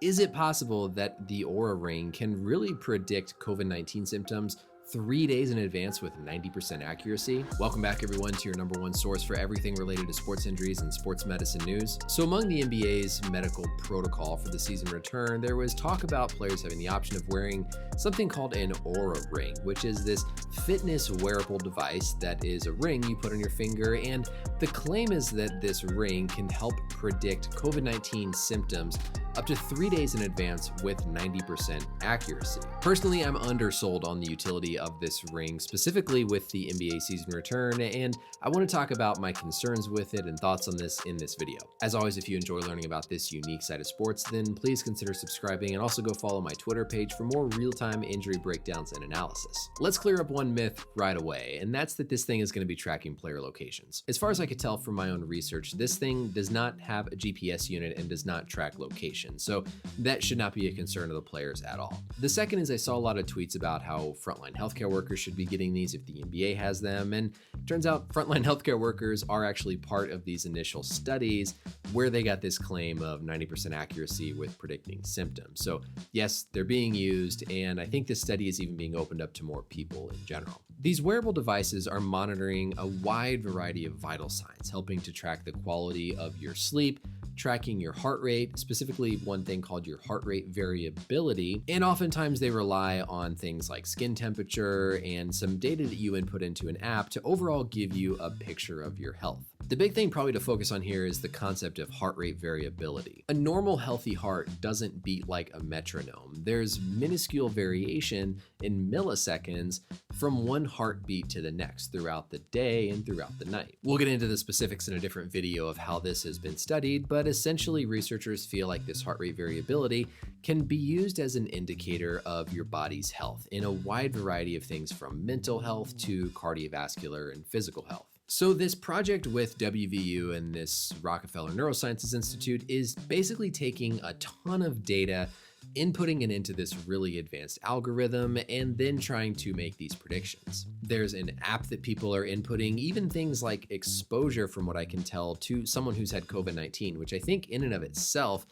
Is it possible that the Oura Ring can really predict COVID-19 symptoms 3 days in advance with 90% accuracy? Welcome back, everyone, to your number one source for everything related to sports injuries and sports medicine news. So among the NBA's medical protocol for the season return, there was talk about players having the option of wearing something called an Oura Ring, which is this fitness wearable device that is a ring you put on your finger. And the claim is that this ring can help predict COVID-19 symptoms up to 3 days in advance with 90% accuracy. Personally, I'm undersold on the utility of this ring, specifically with the NBA season return, and I want to talk about my concerns with it and thoughts on this in this video. As always, if you enjoy learning about this unique side of sports, then please consider subscribing and also go follow my Twitter page for more real-time injury breakdowns and analysis. Let's clear up one myth right away, and that's that this thing is going to be tracking player locations. As far as I could tell from my own research, this thing does not have a GPS unit and does not track location. So that should not be a concern of the players at all. The second is I saw a lot of tweets about how frontline healthcare workers should be getting these if the NBA has them. And it turns out frontline healthcare workers are actually part of these initial studies where they got this claim of 90% accuracy with predicting symptoms. So yes, they're being used. And I think this study is even being opened up to more people in general. These wearable devices are monitoring a wide variety of vital signs, helping to track the quality of your sleep, tracking your heart rate, specifically one thing called your heart rate variability. And oftentimes they rely on things like skin temperature and some data that you input into an app to overall give you a picture of your health. The big thing probably to focus on here is the concept of heart rate variability. A normal healthy heart doesn't beat like a metronome. There's minuscule variation in milliseconds from one heartbeat to the next throughout the day and throughout the night. We'll get into the specifics in a different video of how this has been studied, but essentially researchers feel like this heart rate variability can be used as an indicator of your body's health in a wide variety of things from mental health to cardiovascular and physical health. So this project with WVU and this Rockefeller Neurosciences Institute is basically taking a ton of data, inputting it into this really advanced algorithm, and then trying to make these predictions. There's an app that people are inputting, even things like exposure, from what I can tell, to someone who's had COVID-19, which I think in and of itself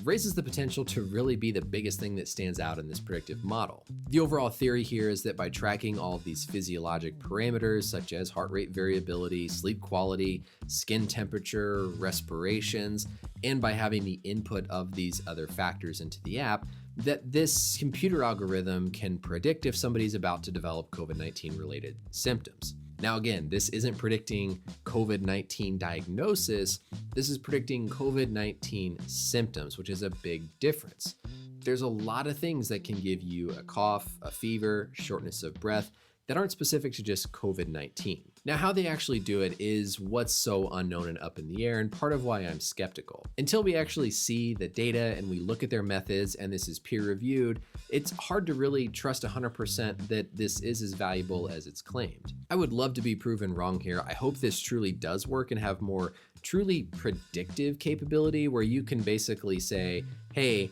raises the potential to really be the biggest thing that stands out in this predictive model. The overall theory here is that by tracking all of these physiologic parameters such as heart rate variability, sleep quality, skin temperature, respirations, and by having the input of these other factors into the app, that this computer algorithm can predict if somebody's about to develop COVID-19 related symptoms. Now, again, this isn't predicting COVID-19 diagnosis. This is predicting COVID-19 symptoms, which is a big difference. There's a lot of things that can give you a cough, a fever, shortness of breath that aren't specific to just COVID-19. Now, how they actually do it is what's so unknown and up in the air, and part of why I'm skeptical. Until we actually see the data and we look at their methods and this is peer reviewed, it's hard to really trust 100% that this is as valuable as it's claimed. I would love to be proven wrong here. I hope this truly does work and have more truly predictive capability where you can basically say, hey,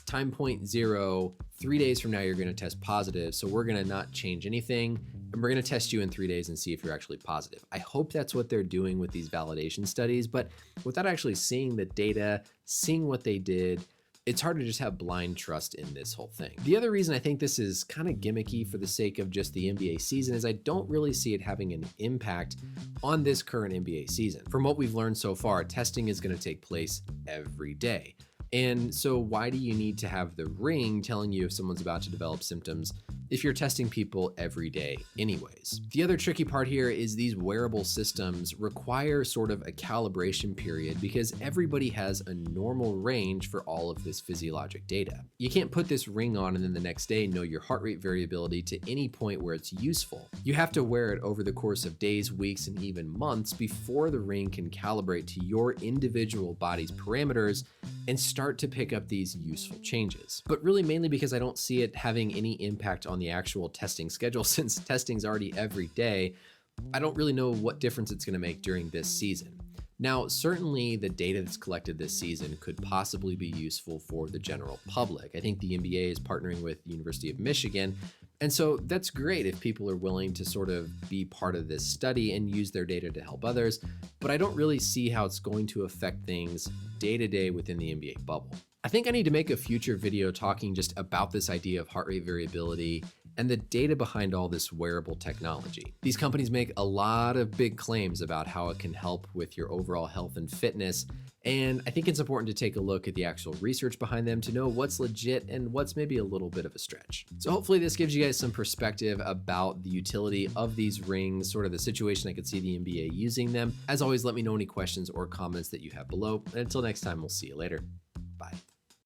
time point 0, 3 days from now, you're going to test positive. So we're going to not change anything. And we're going to test you in 3 days and see if you're actually positive. I hope that's what they're doing with these validation studies. But without actually seeing the data, seeing what they did, it's hard to just have blind trust in this whole thing. The other reason I think this is kind of gimmicky for the sake of just the NBA season is I don't really see it having an impact on this current NBA season. From what we've learned so far, testing is going to take place every day. And so why do you need to have the ring telling you if someone's about to develop symptoms if you're testing people every day anyways? The other tricky part here is these wearable systems require sort of a calibration period because everybody has a normal range for all of this physiologic data. You can't put this ring on and then the next day know your heart rate variability to any point where it's useful. You have to wear it over the course of days, weeks, and even months before the ring can calibrate to your individual body's parameters and start to pick up these useful changes. But really mainly because I don't see it having any impact on the actual testing schedule since testing's already every day. I don't really know what difference it's going to make during this season. Now, certainly the data that's collected this season could possibly be useful for the general public. I think the NBA is partnering with the University of Michigan, and so that's great if people are willing to sort of be part of this study and use their data to help others, but I don't really see how it's going to affect things day to day within the NBA bubble. I think I need to make a future video talking just about this idea of heart rate variability and the data behind all this wearable technology. These companies make a lot of big claims about how it can help with your overall health and fitness, and I think it's important to take a look at the actual research behind them to know what's legit and what's maybe a little bit of a stretch. So hopefully this gives you guys some perspective about the utility of these rings, sort of the situation I could see the NBA using them. As always, let me know any questions or comments that you have below. And until next time, we'll see you later. Bye.